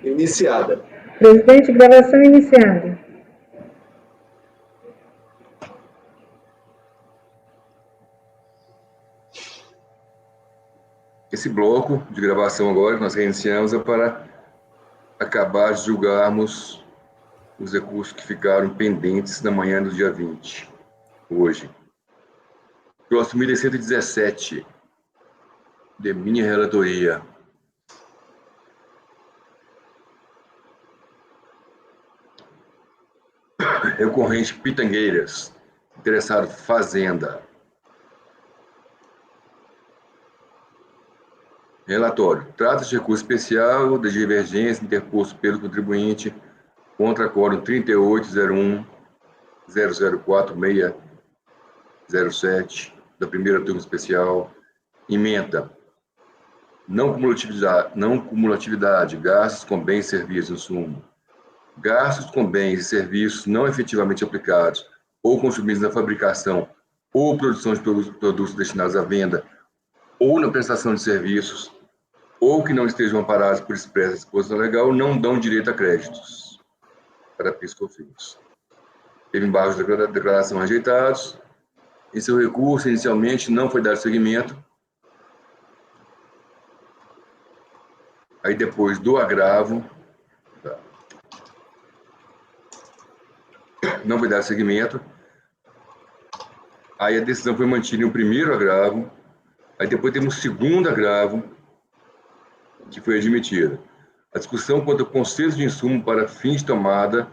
Iniciada. Presidente, gravação iniciada. Esse bloco de gravação agora que nós reiniciamos é para acabar de julgarmos os recursos que ficaram pendentes na manhã do dia 20, hoje. Próximo item 117, de minha relatoria. Recorrente Pitangueiras, interessado Fazenda. Relatório. Trata-se de recurso especial de divergência interposto pelo contribuinte contra quórum 38.01.004.607 da primeira turma especial. Ementa. Não cumulatividade, gastos com bens e serviços, insumo. Gastos com bens e serviços não efetivamente aplicados ou consumidos na fabricação ou produção de produtos destinados à venda ou na prestação de serviços ou que não estejam amparados por expressa disposição legal não dão direito a créditos para PIS/COFINS. Teve embargos de declaração rejeitados. Em seu recurso, inicialmente, não foi dado seguimento. Aí, depois do agravo, não foi dado seguimento. Aí, a decisão foi mantida em um primeiro agravo. Aí, depois, temos um segundo agravo, que foi admitida. A discussão quanto ao conceito de insumo para fins de tomada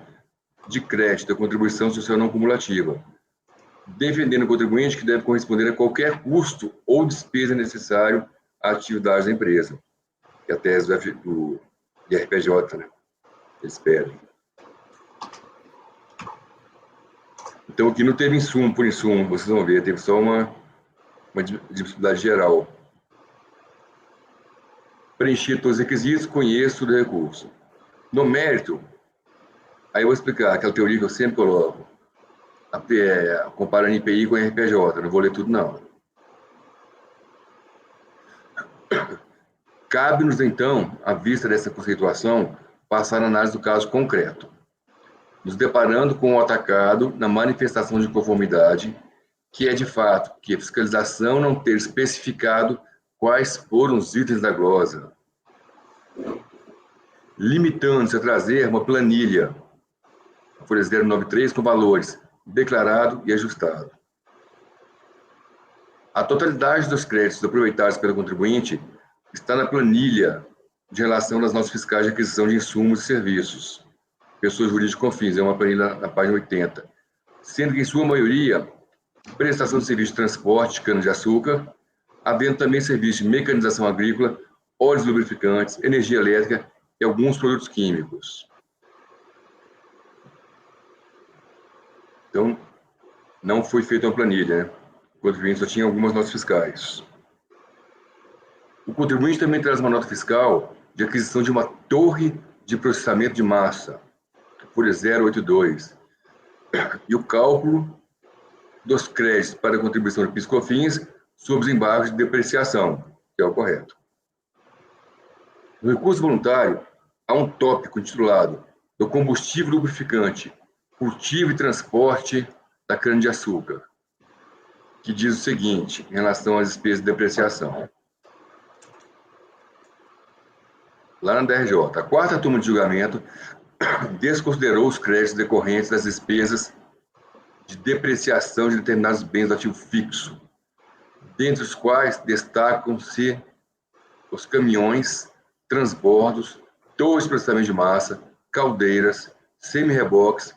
de crédito da contribuição social não cumulativa, defendendo o contribuinte que deve corresponder a qualquer custo ou despesa necessário à atividade da empresa, que é a tese do IRPJ, né? Eles pedem. Então, aqui não teve insumo por insumo, vocês vão ver, teve só uma disponibilidade geral. Preenchi todos os requisitos, conheço do recurso. No mérito, aí eu vou explicar aquela teoria que eu sempre coloco, comparando IPI com RPJ, não vou ler tudo, não. Cabe-nos, então, à vista dessa conceituação, passar a análise do caso concreto, nos deparando com o atacado na manifestação de conformidade, que é, de fato, que a fiscalização não ter especificado quais foram os itens da glosa, limitando-se a trazer uma planilha, a folha 093, com valores declarado e ajustado. A totalidade dos créditos aproveitados pelo contribuinte está na planilha de relação das notas fiscais de aquisição de insumos e serviços. Pessoas jurídicas com fins, é uma planilha na página 80. Sendo que, em sua maioria, prestação de serviço de transporte de cana-de-açúcar, havendo também serviços de mecanização agrícola, óleos lubrificantes, energia elétrica e alguns produtos químicos. Então, não foi feita uma planilha, né? O contribuinte só tinha algumas notas fiscais. O contribuinte também traz uma nota fiscal de aquisição de uma torre de processamento de massa, folha 082, e o cálculo dos créditos para a contribuição de PIS/COFINS sobre os embargos de depreciação, que é o correto. No recurso voluntário, há um tópico intitulado do combustível lubrificante, cultivo e transporte da cana-de-açúcar, que diz o seguinte, em relação às despesas de depreciação. Lá na DRJ, a quarta turma de julgamento desconsiderou os créditos decorrentes das despesas de depreciação de determinados bens do ativo fixo, dentre os quais destacam-se os caminhões, transbordos, torres de processamento de massa, caldeiras, semi-reboques,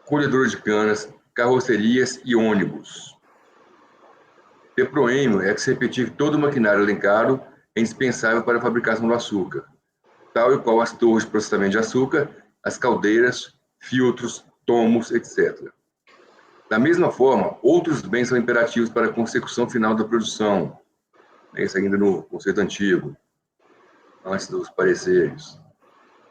colhedoras de canas, carrocerias e ônibus. De proêmio é que se repetir que todo o maquinário elencado é indispensável para a fabricação do açúcar, tal e qual as torres de processamento de açúcar, as caldeiras, filtros, tomos, etc. Da mesma forma, outros bens são imperativos para a consecução final da produção, isso ainda no conceito antigo, antes dos pareceres.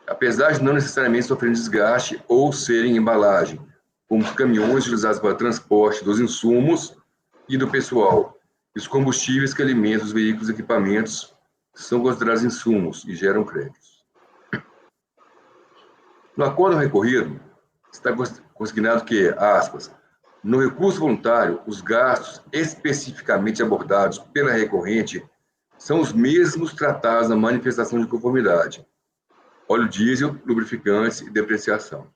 Apesar de não necessariamente sofrerem desgaste ou serem embalagem, como os caminhões utilizados para transporte dos insumos e do pessoal, e os combustíveis que alimentam os veículos e equipamentos são considerados insumos e geram créditos. No acordo recorrido, está consignado que, aspas, no recurso voluntário, os gastos especificamente abordados pela recorrente são os mesmos tratados na manifestação de conformidade: óleo diesel, lubrificantes e depreciação.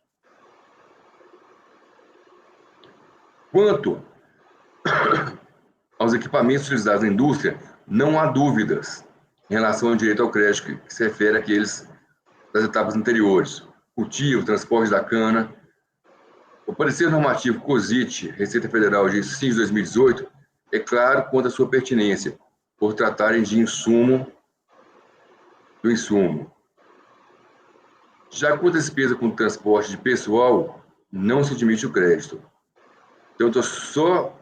Quanto aos equipamentos utilizados na indústria, não há dúvidas em relação ao direito ao crédito que se refere àqueles das etapas anteriores: cultivo, transporte da cana. O parecer normativo COSIT, Receita Federal de 5 de 2018, é claro quanto à sua pertinência, por tratarem de do insumo. Já quanto à despesa com transporte de pessoal, não se admite o crédito. Então, eu estou só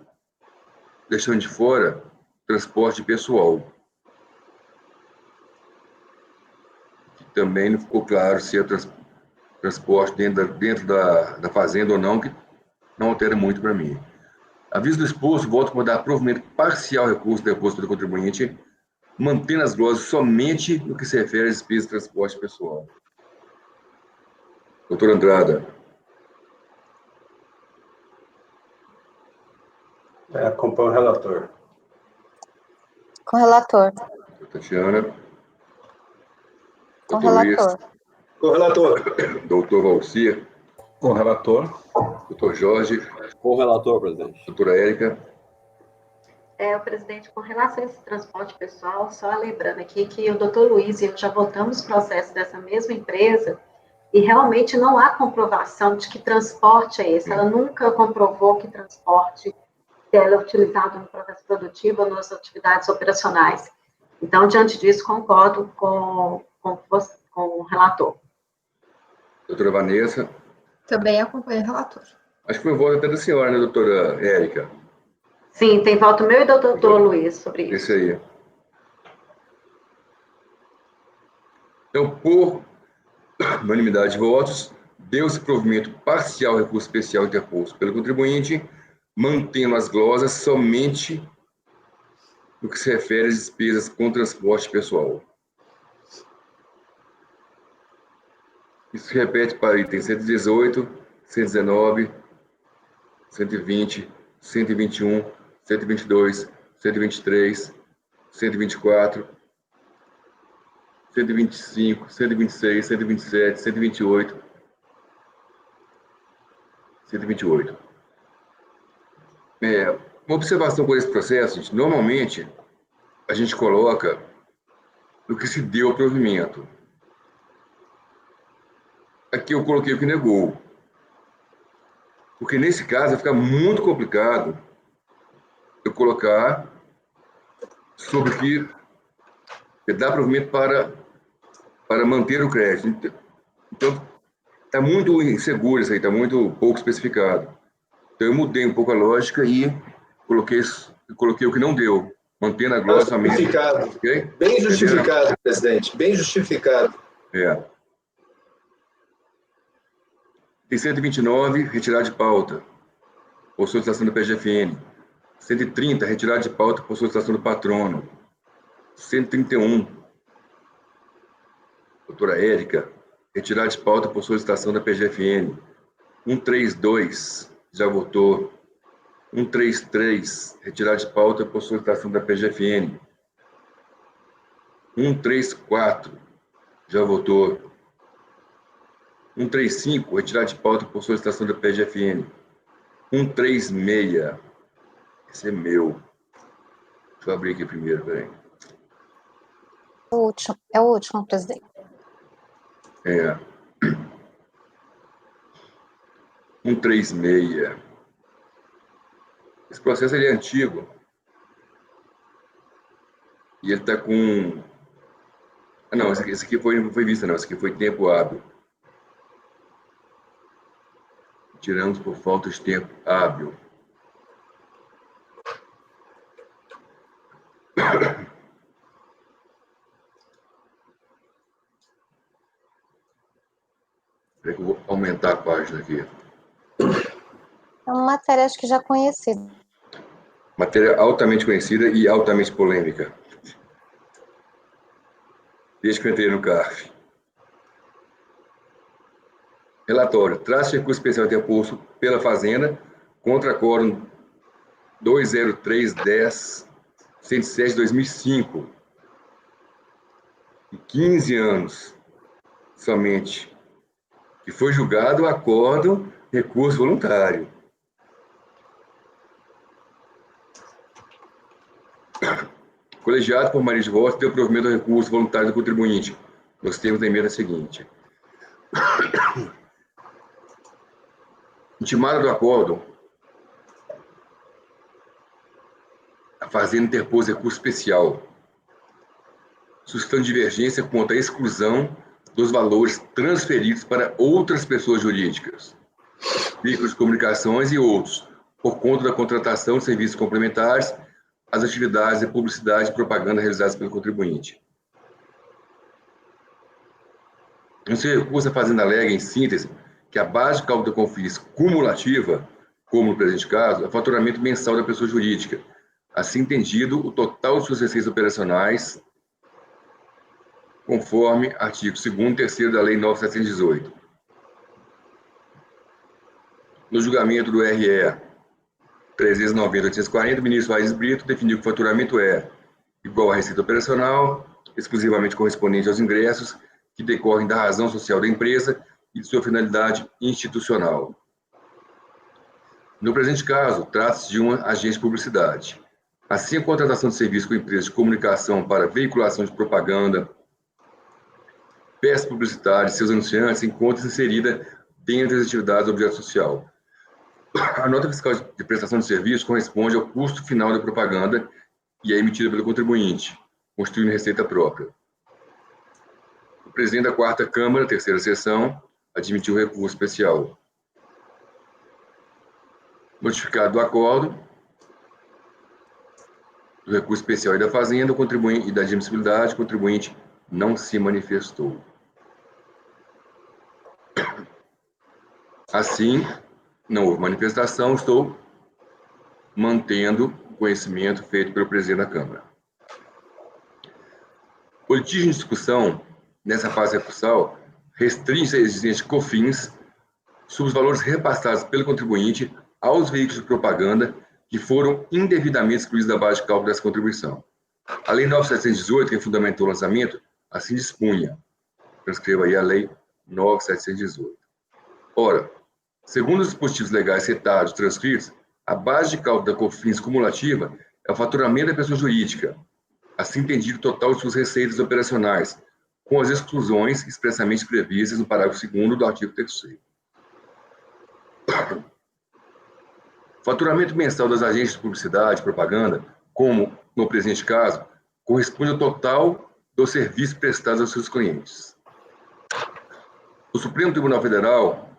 deixando de fora transporte de pessoal. Que também não ficou claro se é transporte dentro da fazenda ou não, que não altera muito para mim. Aviso do exposto, voto por dar provimento parcial ao recurso do depósito do contribuinte, mantendo as glosas somente no que se refere às despesas de transporte pessoal. Doutor Andrada. Acompanho o relator. Com o relator. Tatiana. Com o Doutor Luiz. relator. Com o relator. Doutor Valcir. Com o relator. Doutor Jorge. Com o relator, presidente. Doutora Érica. O presidente, com relação a esse transporte pessoal, só lembrando aqui que o doutor Luiz e eu já votamos processo dessa mesma empresa e realmente não há comprovação de que transporte é esse. Ela nunca comprovou que transporte dela é utilizado no processo produtivo ou nas atividades operacionais. Então, diante disso, concordo com o relator. Doutora Vanessa. Também acompanho o relator. Acho que foi o voto até da senhora, né, doutora Érica? Sim, tem voto meu e do doutor Luiz sobre isso. Esse aí. Então, por unanimidade de votos, deu-se provimento parcial ao recurso especial interposto pelo contribuinte, mantendo as glosas somente no que se refere às despesas com transporte pessoal. Isso se repete para itens 118, 119, 120, 121, 122, 123, 124, 125, 126, 127, 128, 128. Uma observação com esse processo, gente, normalmente a gente coloca no que se deu ao provimento. Aqui eu coloquei o que negou. Porque nesse caso vai ficar muito complicado eu colocar sobre o que dá provimento para manter o crédito. Então, está muito inseguro isso aí, está muito pouco especificado. Então, eu mudei um pouco a lógica e coloquei o que não deu, mantendo a glosa somente. Justificado. Okay? Bem justificado, presidente. Bem justificado. Tem 129, retirada de pauta, por solicitação do PGFN. 130, retirada de pauta por solicitação do patrono. 131, doutora Érica, retirada de pauta por solicitação da PGFN. 132, já votou. 133, retirada de pauta por solicitação da PGFN. 134, já votou. 135, retirada de pauta por solicitação da PGFN. 136, esse é meu. Deixa eu abrir aqui primeiro, peraí. É o último, presidente. 136. Esse processo ele é antigo. E ele está com... Ah, não, esse aqui não foi vista, não. Esse aqui foi tempo hábil. Tiramos por falta de tempo hábil. Espera que eu vou aumentar a página aqui. É uma matéria, acho que já conhecida. Matéria altamente conhecida e altamente polêmica. Desde que eu entrei no CARF. Relatório. Trata-se de recurso especial interposto pela Fazenda contra quórum 203.10.107/2005. Em 15 anos somente, que foi julgado o acordo recurso voluntário. Colegiado por maioria de votos, deu provimento ao recurso voluntário do contribuinte, nos termos da emenda seguinte. Intimada do acordo, a Fazenda interpôs recurso especial, suscitando divergência quanto à exclusão dos valores transferidos para outras pessoas jurídicas, veículos de comunicações e outros, por conta da contratação de serviços complementares às atividades de publicidade e propaganda realizadas pelo contribuinte. No seu recurso, a Fazenda alega, em síntese, que a base de cálculo da CONFINS cumulativa, como no presente caso, é o faturamento mensal da pessoa jurídica, assim entendido o total de suas receitas operacionais, conforme artigo 2º e 3º da Lei 9.718. No julgamento do RE 390.840, o ministro Aires Brito definiu que o faturamento é igual à receita operacional, exclusivamente correspondente aos ingressos que decorrem da razão social da empresa e de sua finalidade institucional. No presente caso, trata-se de uma agência de publicidade. Assim, a contratação de serviço com empresas de comunicação para veiculação de propaganda, peças publicitárias e seus anunciantes encontra-se inserida dentro das atividades do objeto social. A nota fiscal de prestação de serviço corresponde ao custo final da propaganda e é emitida pelo contribuinte, constituindo receita própria. O presidente da 4ª Câmara, 3ª Sessão, admitiu o recurso especial. Notificado do acordo, do recurso especial e da Fazenda, o contribuinte e da admissibilidade, o contribuinte não se manifestou. Assim, não houve manifestação, estou mantendo o conhecimento feito pelo presidente da Câmara. O litígio em discussão, nessa fase recursal, restringe a exigência de COFINS sobre os valores repassados pelo contribuinte aos veículos de propaganda que foram indevidamente excluídos da base de cálculo dessa contribuição. A Lei 9.718, que fundamentou o lançamento, assim dispunha. Transcreva aí a Lei 9.718. Ora, segundo os dispositivos legais citados, transcritos, a base de cálculo da COFINS cumulativa é o faturamento da pessoa jurídica, assim entendido o total de suas receitas operacionais, com as exclusões expressamente previstas no parágrafo 2º do artigo 3º. O faturamento mensal das agências de publicidade e propaganda, como no presente caso, corresponde ao total dos serviços prestados aos seus clientes. O Supremo Tribunal Federal,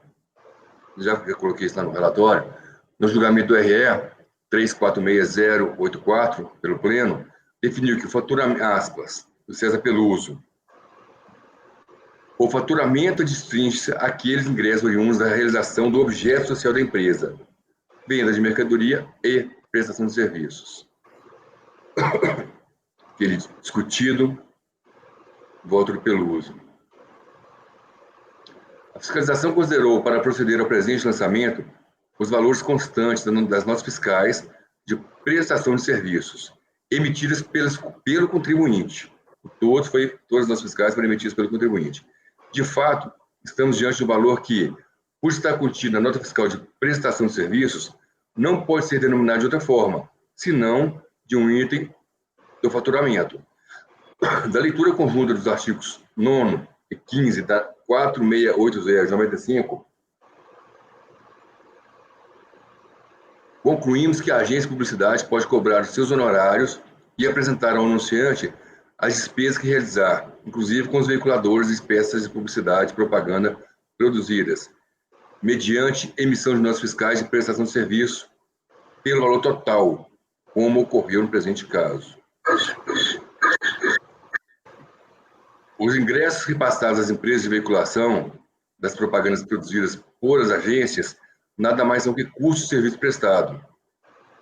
já coloquei isso lá no relatório, no julgamento do RE 346084, pelo Pleno, definiu que o faturamento, aspas, do César Peluso, o faturamento distingue-se aqueles ingressos oriundos da realização do objeto social da empresa, venda de mercadoria e prestação de serviços. Aquele discutido, voto do Peluso. A fiscalização considerou, para proceder ao presente lançamento, os valores constantes das notas fiscais de prestação de serviços, emitidas pelo contribuinte. Todas as notas fiscais foram emitidas pelo contribuinte. De fato, estamos diante de um valor que, por estar contido na nota fiscal de prestação de serviços, não pode ser denominado de outra forma, senão de um item do faturamento. Da leitura conjunta dos artigos 9º e 15 da 4680/95, concluímos que a agência de publicidade pode cobrar os seus honorários e apresentar ao anunciante as despesas que realizar, inclusive com os veiculadores e peças de publicidade e propaganda produzidas, mediante emissão de notas fiscais de prestação de serviço, pelo valor total, como ocorreu no presente caso. Os ingressos repassados às empresas de veiculação das propagandas produzidas por as agências nada mais são que custos de serviço prestado.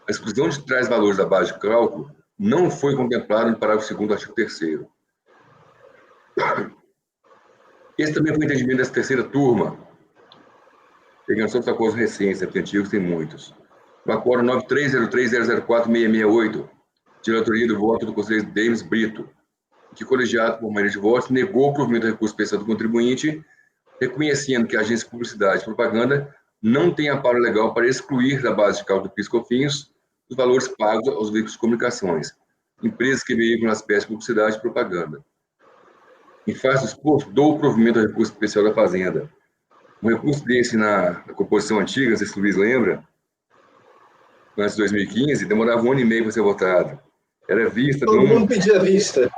A exclusão de tais valores da base de cálculo não foi contemplada no parágrafo 2º do artigo 3º. Esse também foi o entendimento dessa terceira turma, pegando só os acordos recentes, porque antigos tem muitos. O acordo 9303004668, diretoria do voto do conselheiro Davis Brito, que colegiado por maioria de votos negou o provimento do recurso especial do contribuinte, reconhecendo que a agência de publicidade e propaganda não tem amparo legal para excluir da base de cálculo do PIS/COFINS os valores pagos aos veículos de comunicações, empresas que veiculam as peças de publicidade e propaganda. Em face do exposto, dou o provimento ao recurso especial da Fazenda. Um recurso desse na composição antiga, não sei se o Luiz lembra, antes de 2015, demorava 1 ano e meio para ser votado. Era vista Todo mundo pedia vista.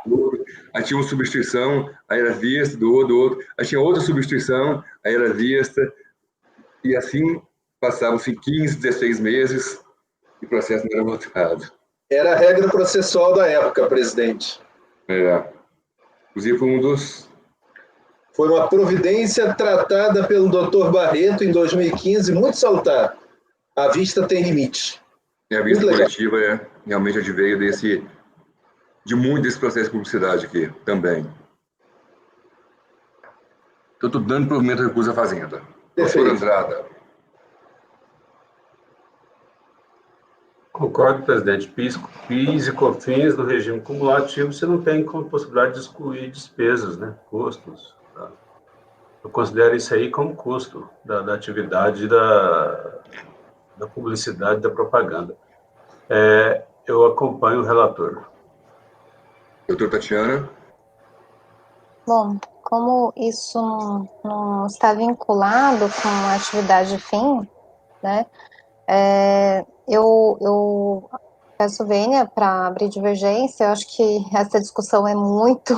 Aí tinha uma substituição, aí era vista, do outro. Aí tinha outra substituição, aí era vista. E assim passavam-se 15, 16 meses e o processo não era votado. Era a regra processual da época, presidente. Inclusive foi um dos... Foi uma providência tratada pelo Dr. Barreto em 2015, muito salutar. A vista tem limite. E a vista coletiva realmente adveio de muito desse processo de publicidade aqui também. Então, estou dando provimento ao recurso à Fazenda. Doutor Andrada. Concordo, presidente. PIS e COFINS do regime cumulativo, você não tem como possibilidade de excluir despesas, né? Custos. Tá? Eu considero isso aí como custo da atividade da publicidade, da propaganda. Eu acompanho o relator. Doutora Tatiana. Bom, como isso não está vinculado com a atividade fim, né, eu peço vênia para abrir divergência. Eu acho que essa discussão é muito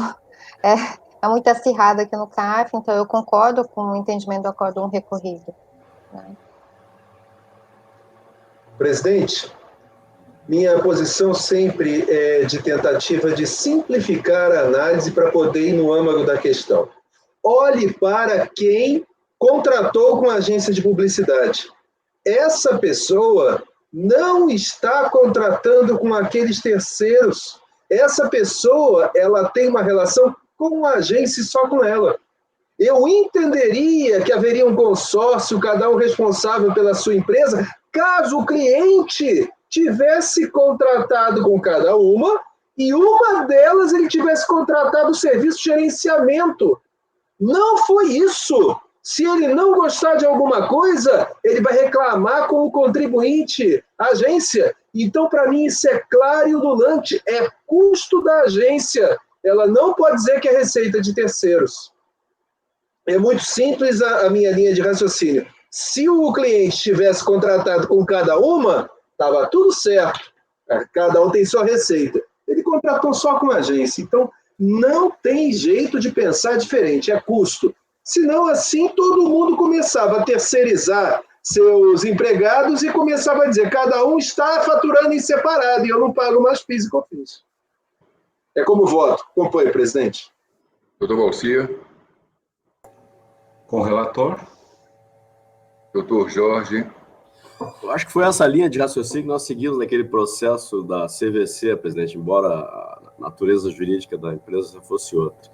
acirrada aqui no CARF, então eu concordo com o entendimento do acórdão recorrido, né. Presidente, minha posição sempre é de tentativa de simplificar a análise para poder ir no âmago da questão. Olhe para quem contratou com a agência de publicidade. Essa pessoa não está contratando com aqueles terceiros. Essa pessoa, ela tem uma relação com a agência e só com ela. Eu entenderia que haveria um consórcio, cada um responsável pela sua empresa, caso o cliente tivesse contratado com cada uma e uma delas ele tivesse contratado o serviço de gerenciamento. Não foi isso. Se ele não gostar de alguma coisa, ele vai reclamar com o contribuinte, a agência. Então, para mim, isso é claro e ondulante. É custo da agência. Ela não pode dizer que é receita de terceiros. É muito simples a minha linha de raciocínio. Se o cliente tivesse contratado com cada uma, estava tudo certo. Cada um tem sua receita. Ele contratou só com a agência. Então, não tem jeito de pensar diferente. É custo. Senão, assim, todo mundo começava a terceirizar seus empregados e começava a dizer, cada um está faturando em separado e eu não pago mais PIS e COFINS. É como voto. Acompanhe, presidente. Doutor Valcia. Com o relator. Doutor Jorge. Eu acho que foi essa linha de raciocínio que nós seguimos naquele processo da CVC, presidente, embora a natureza jurídica da empresa fosse outra.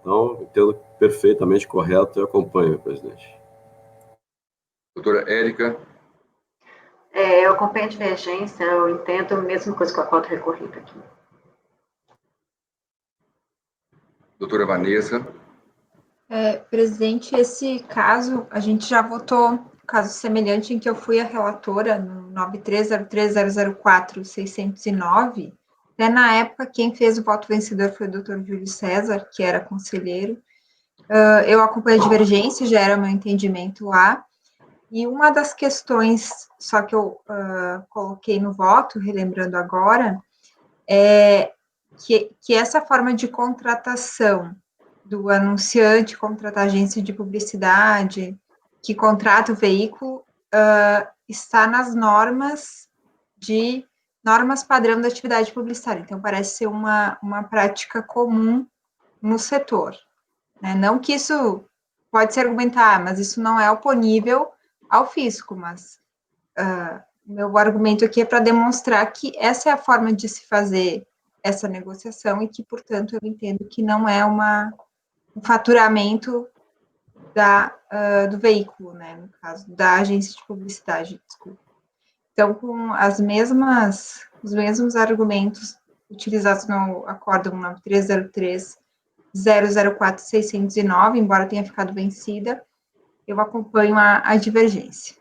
Então, entendo perfeitamente correto e acompanho, presidente. Doutora Érica. Eu acompanho a divergência, eu entendo a mesma coisa que o acordo recorrido aqui. Doutora Vanessa. Presidente, esse caso, a gente já votou caso semelhante em que eu fui a relatora no 9303004609. Até na época, quem fez o voto vencedor foi o doutor Júlio César, que era conselheiro. Eu acompanhei a divergência, já era meu entendimento lá. E uma das questões, só que eu coloquei no voto, relembrando agora, é que essa forma de contratação do anunciante contratar agência de publicidade, que contrata o veículo, está nas normas padrão da atividade publicitária. Então, parece ser uma prática comum no setor, né? Não que isso pode se argumentar, mas isso não é oponível ao fisco, mas meu argumento aqui é para demonstrar que essa é a forma de se fazer essa negociação e que, portanto, eu entendo que não é um faturamento do veículo, né, no caso, da agência de publicidade, desculpa. Então, com os mesmos argumentos utilizados no Acórdão 9303-004-609, embora tenha ficado vencida, eu acompanho a divergência.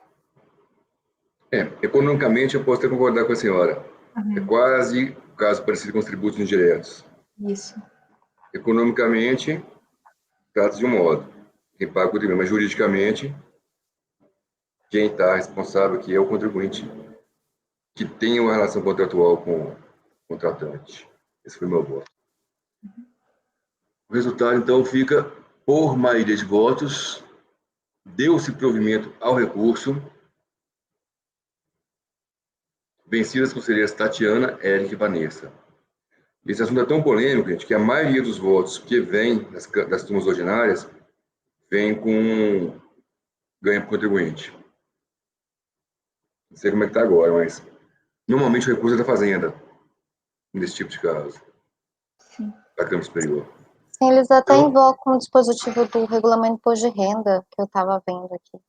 Economicamente, eu posso até concordar com a senhora. É quase um caso parecido com os tributos indiretos. Isso. Economicamente, trata-se de um modo. Quem paga o contribuinte, mas juridicamente, quem está responsável aqui é o contribuinte que tem uma relação contratual com o contratante. Esse foi o meu voto. O resultado, então, fica por maioria de votos, deu-se provimento ao recurso, vencidas as conselheiras Tatiana, Érica e Vanessa. Esse assunto é tão polêmico, gente, que a maioria dos votos que vem das turmas ordinárias vem com ganho por contribuinte. Não sei como é que está agora, mas normalmente o recurso é da Fazenda, nesse tipo de caso, Sim. da Câmara Superior. Sim, eles até Então, invocam o dispositivo do regulamento de imposto de renda, que eu estava vendo aqui.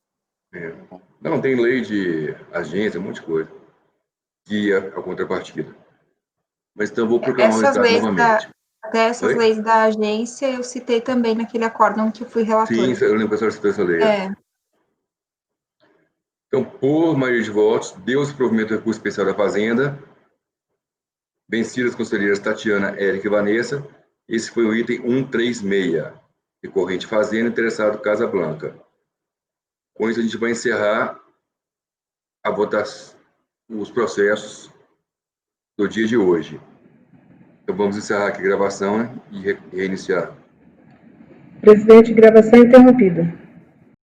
Não, tem lei de agência, um monte de coisa, guia a contrapartida. Mas então vou proclamar o resultado novamente. Até essas leis da agência eu citei também naquele acórdão que eu fui relatora. Sim, eu lembro que a senhora citou essa lei. Então, por maioria de votos, deu-se provimento do recurso especial da Fazenda, vencidas as conselheiras Tatiana, Érica e Vanessa. Esse foi o item 136, recorrente Fazenda, interessado Casa Blanca. Com isso, a gente vai encerrar a votação, os processos do dia de hoje. Então, vamos encerrar aqui a gravação, né, e reiniciar. Presidente, gravação interrompida.